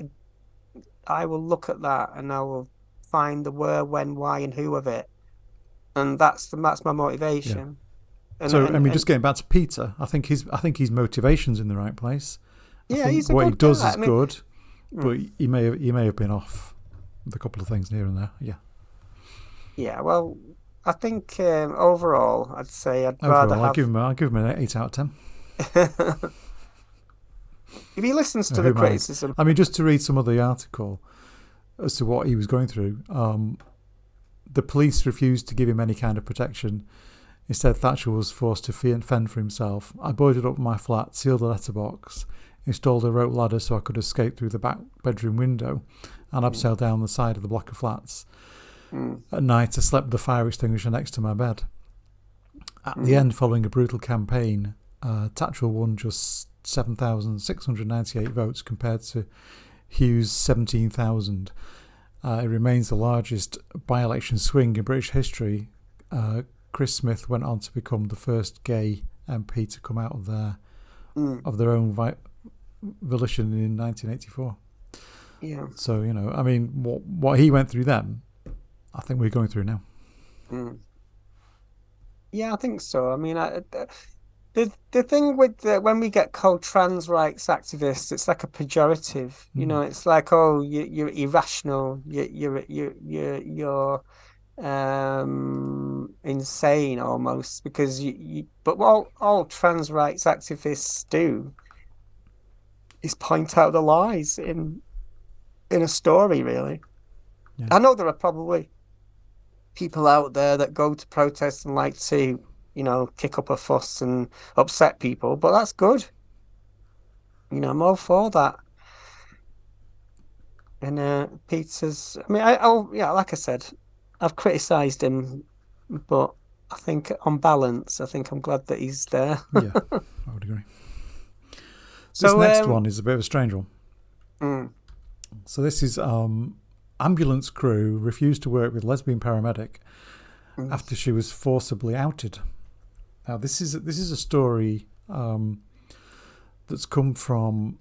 look at that and I will find the where, when, why, and who of it, and that's my motivation. Yeah. Just getting back to Peter, I think his motivation's in the right place. He's what he does is good, but he may have been off with a couple of things here and there. Yeah. Yeah, well, I think overall, I'd say rather have... I'll give him an 8 out of 10. If he listens to the criticism... just to read some of the article as to what he was going through, the police refused to give him any kind of protection. Instead, Tatchell was forced to fend for himself. I boarded up my flat, sealed the letterbox, installed a rope ladder so I could escape through the back bedroom window, and abseiled down the side of the block of flats. At night, I slept with the fire extinguisher next to my bed. At the end, following a brutal campaign, Tatchell won just 7,698 votes compared to Hughes' 17,000. It remains the largest by-election swing in British history. Chris Smith went on to become the first gay MP to come out of their own volition in 1984. Yeah. So, what he went through then, I think we're going through now. Yeah, I think so. The thing with when we get called trans rights activists, it's like a pejorative. It's like, oh, you're irrational. You're insane almost, because But what all trans rights activists do is point out the lies in a story. Really, I know there are probably people out there that go to protests and like to, kick up a fuss and upset people, but that's good. I'm all for that. And Peter's, like I said, I've criticised him, but I think on balance, I'm glad that he's there. Yeah, I would agree. This next one is a bit of a strange one. So this is ambulance crew refused to work with lesbian paramedic after she was forcibly outed. Now this is a story that's come from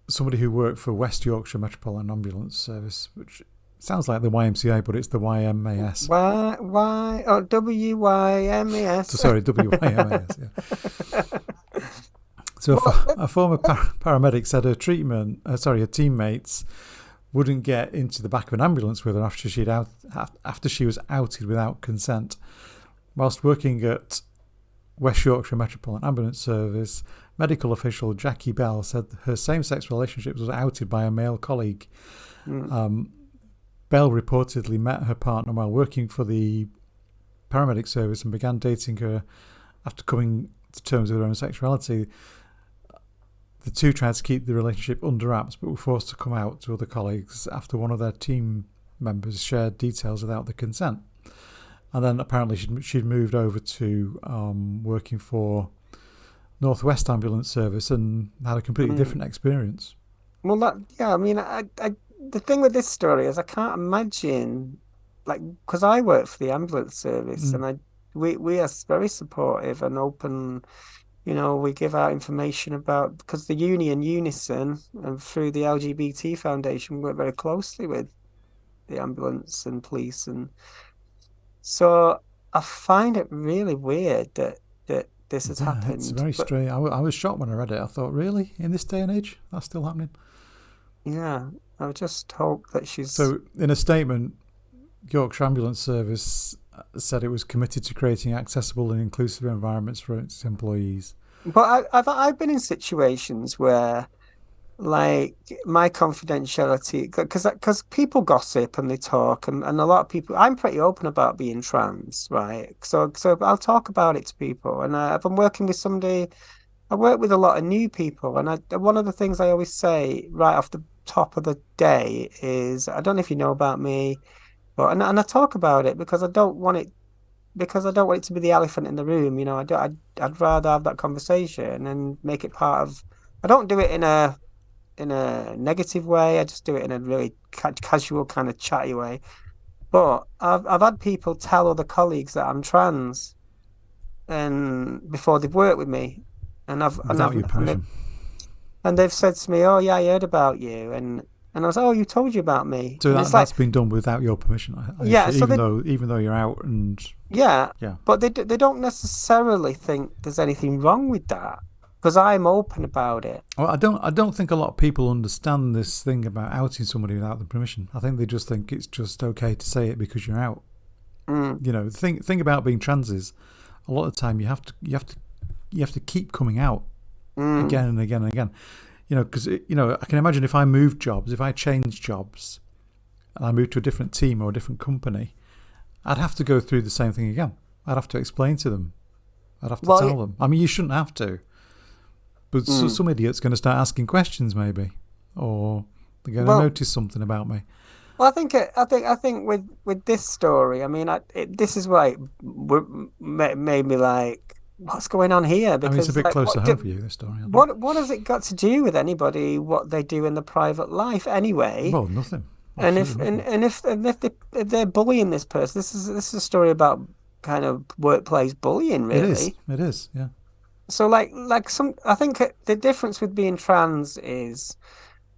somebody who worked for West Yorkshire Metropolitan Ambulance Service, which Sounds like the YMCA, but it's the YMAS. WYMAS. Sorry, WYMAS. Yeah. So a former paramedic said her teammates wouldn't get into the back of an ambulance with her after she was outed without consent. Whilst working at West Yorkshire Metropolitan Ambulance Service, medical official Jackie Bell said her same-sex relationship was outed by a male colleague. Bell reportedly met her partner while working for the paramedic service and began dating her after coming to terms with her own sexuality. The two tried to keep the relationship under wraps, but were forced to come out to other colleagues after one of their team members shared details without the consent. And then apparently she'd moved over to working for Northwest Ambulance Service and had a completely different experience. Well, the thing with this story is I can't imagine, because I work for the ambulance service and we are very supportive and open. We give out information about, because the union Unison and through the LGBT Foundation we work very closely with the ambulance and police, and so I find it really weird that this has happened. It's very strange. I was shocked when I read it. I thought, really, in this day and age, that's still happening? Yeah, I just hope that she's... So, in a statement, Yorkshire Ambulance Service said it was committed to creating accessible and inclusive environments for its employees. But I've been in situations where, my confidentiality, because people gossip and they talk, and a lot of people... I'm pretty open about being trans, right? So I'll talk about it to people, and if I'm working with somebody... I work with a lot of new people, and one of the things I always say right off the top of the day is, I don't know if you know about me, but and I talk about it because I don't want it to be the elephant in the room. I'd rather have that conversation and make it part of... I don't do it in a negative way. I just do it in a really casual kind of chatty way. But I've had people tell other colleagues that I'm trans, and before they've worked with me. Without your permission. And they've said to me, "Oh yeah, I heard about you," and I was like, "Oh, you told you about me." So that's been done without your permission. Even though you're out and yeah. But they don't necessarily think there's anything wrong with that because I'm open about it. Well, I don't think a lot of people understand this thing about outing somebody without the permission. I think they just think it's just okay to say it because you're out. The thing about being trans is a lot of the time you have to keep coming out again and again and again. Because I can imagine if I moved jobs, if I changed jobs, and I moved to a different team or a different company, I'd have to go through the same thing again. I'd have to explain to them. I'd have to tell them. I mean, you shouldn't have to, but some idiot's going to start asking questions, maybe, or they're going to notice something about me. Well, I think with this story, I mean, this is why it made me like, what's going on here? Because it's a bit close to home for you, this story. What has it got to do with anybody? What they do in their private life, anyway? Well, nothing. And if they're bullying this person, this is a story about kind of workplace bullying, really. It is, yeah. So I think the difference with being trans is,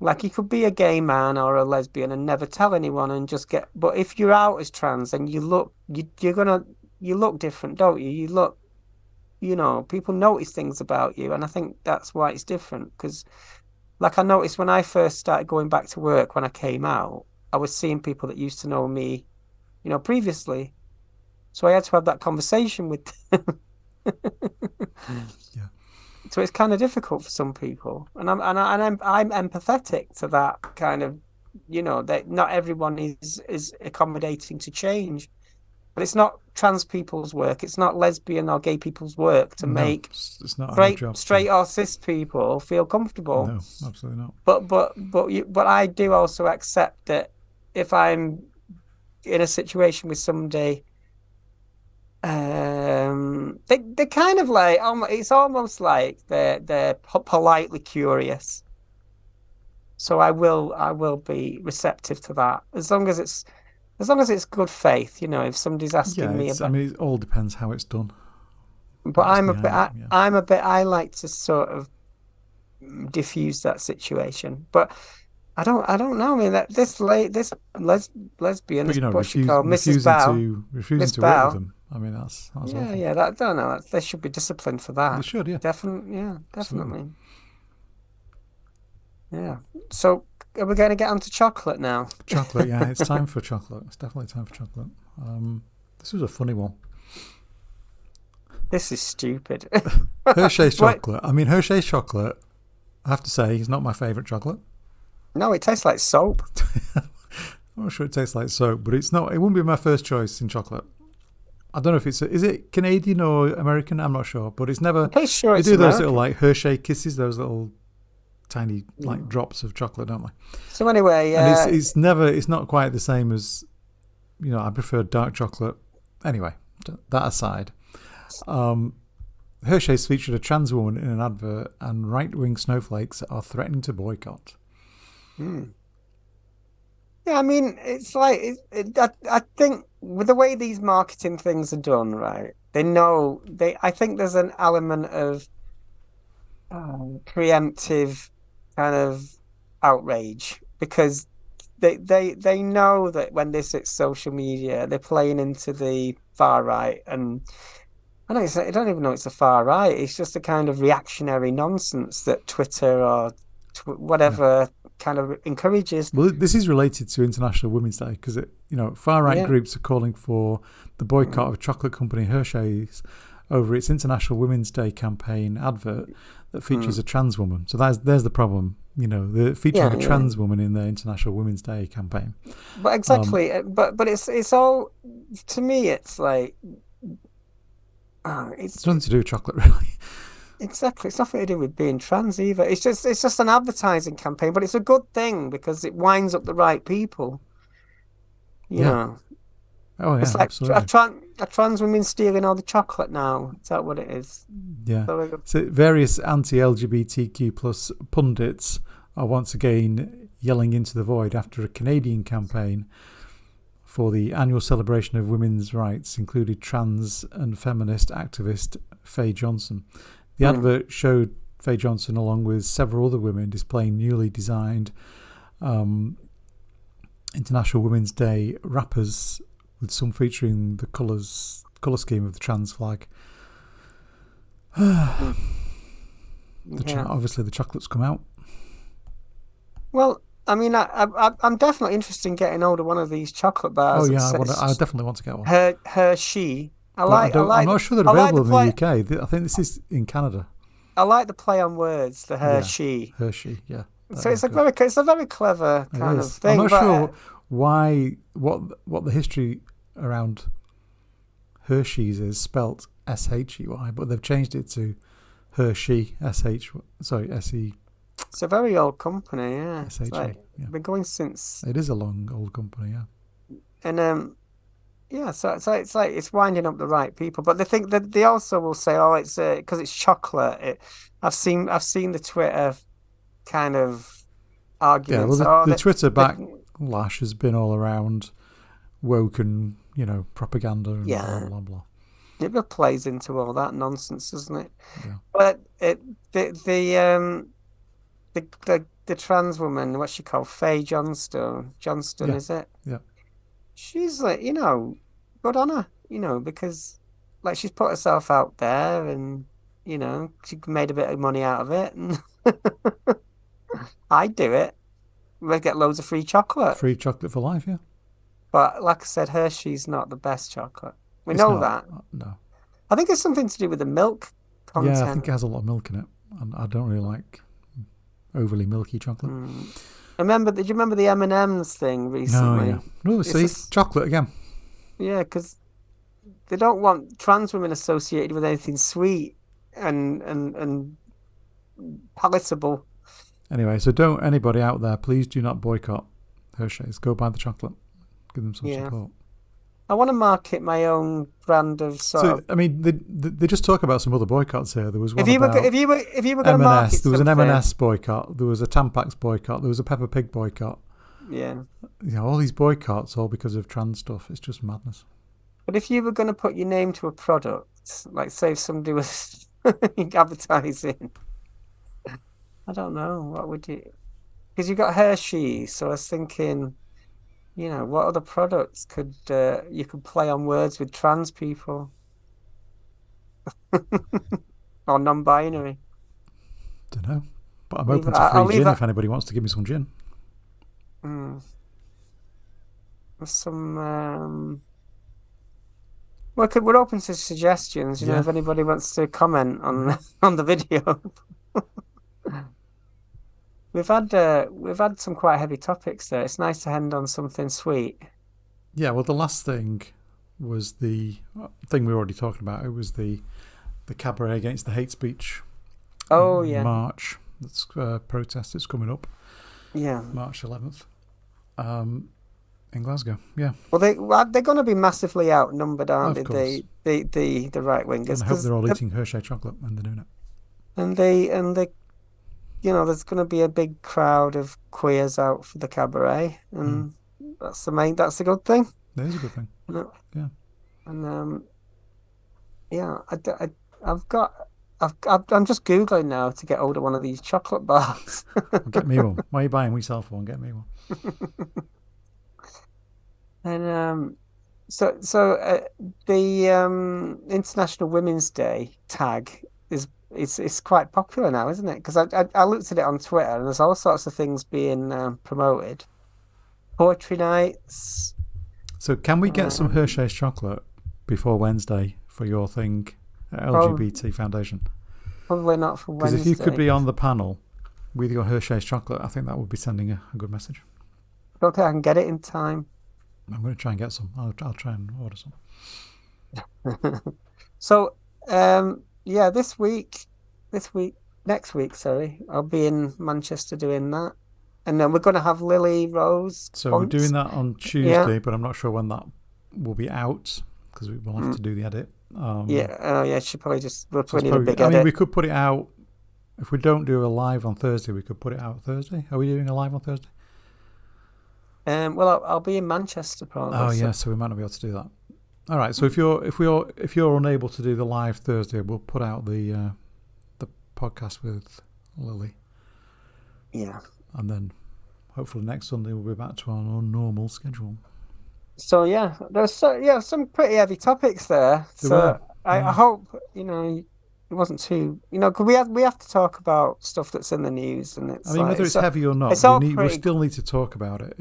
you could be a gay man or a lesbian and never tell anyone and just get. But if you're out as trans, then you look different, don't you? You look. People notice things about you, and I think that's why it's different. Because, I noticed when I first started going back to work, when I came out, I was seeing people that used to know me, previously. So I had to have that conversation with them. Yeah. So it's kind of difficult for some people, and I'm empathetic to that kind of, that not everyone is accommodating to change. But it's not trans people's work. It's not lesbian or gay people's work to make straight or cis people feel comfortable. No, absolutely not. But I do also accept that if I'm in a situation with somebody, they kind of it's almost like they're politely curious. So I will be receptive to that as long as it's good faith, if somebody's asking me about... I mean, it all depends how it's done. But I like to sort of diffuse that situation. But I don't know. I mean, this lesbian, But this what's she called, refusing Miss to work with Bow. them. I mean, that's Yeah, awful. yeah. That don't know. They should be disciplined for They that. should, yeah, Definitely, yeah, absolutely. definitely. Yeah. So, are we going to get onto chocolate now? Chocolate, yeah, it's time for chocolate. It's definitely time for chocolate. This was a funny one. This is stupid. HerShey's chocolate. I mean, HerShey's chocolate, I have to say, is not my favourite chocolate. No, it tastes like soap. I'm not sure it tastes like soap, but it's not. It wouldn't be my first choice in chocolate. I don't know if is it Canadian or American? I'm not sure, but it's never. I'm pretty sure They it's do those American. little like HerShey kisses, those little tiny like drops of chocolate, don't they? So anyway, And it's not quite the same as, I prefer dark chocolate. Anyway, that aside, HerShey's featured a trans woman in an advert, and right-wing snowflakes are threatening to boycott. Yeah, I mean, it's like I think with the way these marketing things are done, right? I think there's an element of preemptive kind of outrage because they know that when this hits social media, they're playing into the far right, and I don't even know it's the far right. It's just a kind of reactionary nonsense that Twitter or whatever kind of encourages. Well, this is related to International Women's Day because far right groups are calling for the boycott of chocolate company HerShey's over its International Women's Day campaign advert that features a trans woman. So there's the problem. They're featuring a trans woman in their International Women's Day campaign. But exactly, but it's all, to me, it's like it's nothing to do with chocolate, really. Exactly, it's nothing to do with being trans either. It's just an advertising campaign, but it's a good thing because it winds up the right people. You know. Oh yeah, it's like absolutely. a trans woman stealing all the chocolate now. Is that what it is? Yeah. So various anti-LGBTQ plus pundits are once again yelling into the void after a Canadian campaign for the annual celebration of women's rights included trans and feminist activist Faye Johnson. The advert showed Faye Johnson along with several other women displaying newly designed International Women's Day wrappers, with some featuring the colour scheme of the trans flag. Obviously, the chocolates come out. Well, I mean, I'm definitely interested in getting hold of one of these chocolate bars. Oh yeah, I definitely want to get one. HerShey. I'm not sure they're available in the UK. I think this is in Canada. I like the play on words, the HerShey. HerShey, yeah. So it's a very clever kind of thing. I'm not sure what the history around HerShey's is spelt SHEY, but they've changed it to HerShey SE. It's a very old company, yeah. SHE, been going since. It is a long old company, yeah. And so it's like it's winding up the right people, but they think that they also will say, oh, it's because it's chocolate. I've seen the Twitter kind of arguments. Yeah, well, the Twitter backlash has been all around woke and propaganda and blah blah blah. It plays into all that nonsense, doesn't it? Yeah. But the trans woman, what's she called? Faye Johnston, is it? Yeah. She's like, good on her, because like she's put herself out there and, she made a bit of money out of it. And I'd do it. We'd get loads of free chocolate. Free chocolate for life, yeah. But like I said, HerShey's not the best chocolate. We know that. No. I think it's something to do with the milk content. Yeah, I think it has a lot of milk in it. And I don't really like overly milky chocolate. Did you remember the M&M's thing recently? No, see, chocolate again. Yeah, because they don't want trans women associated with anything sweet and palatable. Anyway, so don't anybody out there, please do not boycott HerShey's. Go buy the chocolate. Give them some support. I want to market my own brand of I mean, they just talk about some other boycotts here. There was one if you were going to market, there was an M&S boycott. There was a Tampax boycott. There was a Peppa Pig boycott. Yeah. All these boycotts, all because of trans stuff. It's just madness. But if you were going to put your name to a product, like say if somebody was advertising, I don't know, what would you? because you got HerShey, so I was thinking, what other products could you could play on words with trans people or non-binary? Don't know, but I'm open to free gin if anybody wants to give me some gin. Some we're open to suggestions. If anybody wants to comment on the video. We've had some quite heavy topics there. It's nice to end on something sweet. Yeah, well, the last thing was the thing we were already talking about. It was the Cabaret against the hate speech. Oh yeah, march. That's protest. It's coming up. Yeah, March 11th. In Glasgow. Yeah. Well, they're going to be massively outnumbered, aren't they? The right wingers. I hope they're all eating HerShey chocolate when they're doing it. And they. There's going to be a big crowd of queers out for the Cabaret, and that's a good thing. That is a good thing. Yeah. And I'm just Googling now to get hold of one of these chocolate bars. Get me one. Why are you buying myself one? Get me one. And the International Women's Day tag it's quite popular now, isn't it? Because I looked at it on Twitter, and there's all sorts of things being promoted. Poetry nights. So can we get some HerShey's chocolate before Wednesday for your thing at LGBT Foundation? Probably not for Wednesday. Because if you could be on the panel with your HerShey's chocolate, I think that would be sending a good message. I don't think I can get it in time. I'm going to try and get some. I'll try and order some. So, next week, I'll be in Manchester doing that. And then we're going to have Lily Rose. So we're doing that on Tuesday, but I'm not sure when that will be out because we'll have to do the edit. She probably we'll need a big edit. I mean, we could put it out, if we don't do a live on Thursday, we could put it out Thursday. Are we doing a live on Thursday? Well, I'll be in Manchester probably. Oh, yeah, so we might not be able to do that. All right, so if you're unable to do the live Thursday, we'll put out the podcast with Lily. Yeah. And then hopefully next Sunday we'll be back to our normal schedule. So yeah, there's some pretty heavy topics there. I hope it wasn't too because we have to talk about stuff that's in the news, and it's whether it's heavy or not, we still need to talk about it.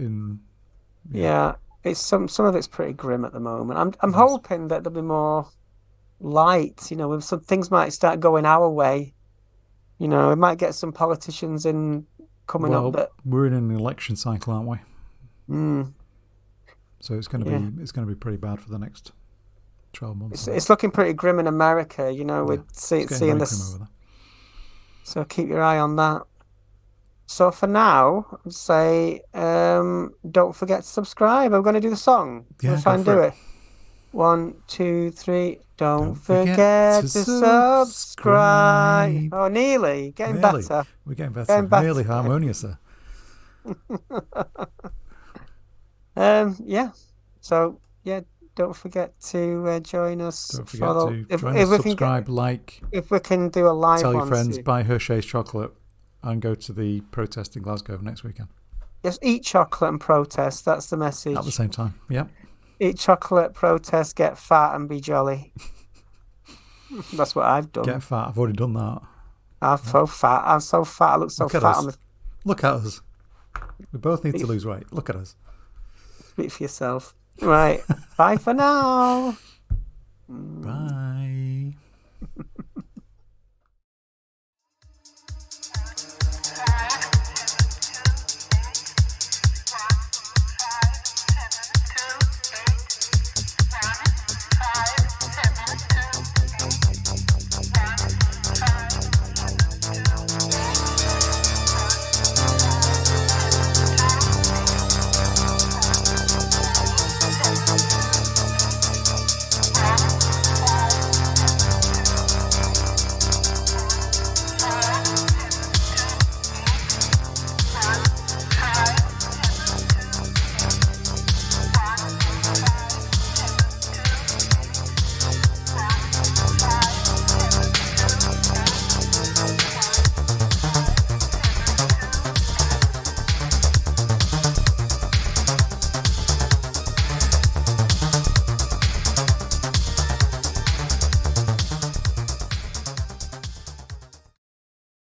It's some of it's pretty grim at the moment. I'm hoping that there'll be more light. With some things might start going our way. We might get some politicians in coming up. But we're in an election cycle, aren't we? So it's going to be pretty bad for the next 12 months. It's looking pretty grim in America. With seeing this. So keep your eye on that. So for now, I'd say don't forget to subscribe. I'm going to do the song. Yeah, try and do it. 1, 2, 3. Don't forget to subscribe. Oh, nearly. Getting better. We're getting better. Nearly harmoniousser. So, don't forget to join us. Don't forget to join us, subscribe, like. If we can do a live one. Tell your friends, buy HerShey's chocolate, and go to the protest in Glasgow next weekend. Yes, eat chocolate and protest. That's the message. At the same time, yeah. Eat chocolate, protest, get fat, and be jolly. That's what I've done. Get fat. I've already done that. I'm so fat. I look so fat. Look at us. We both need to lose weight. Look at us. Speak for yourself. Right. Bye for now. Bye.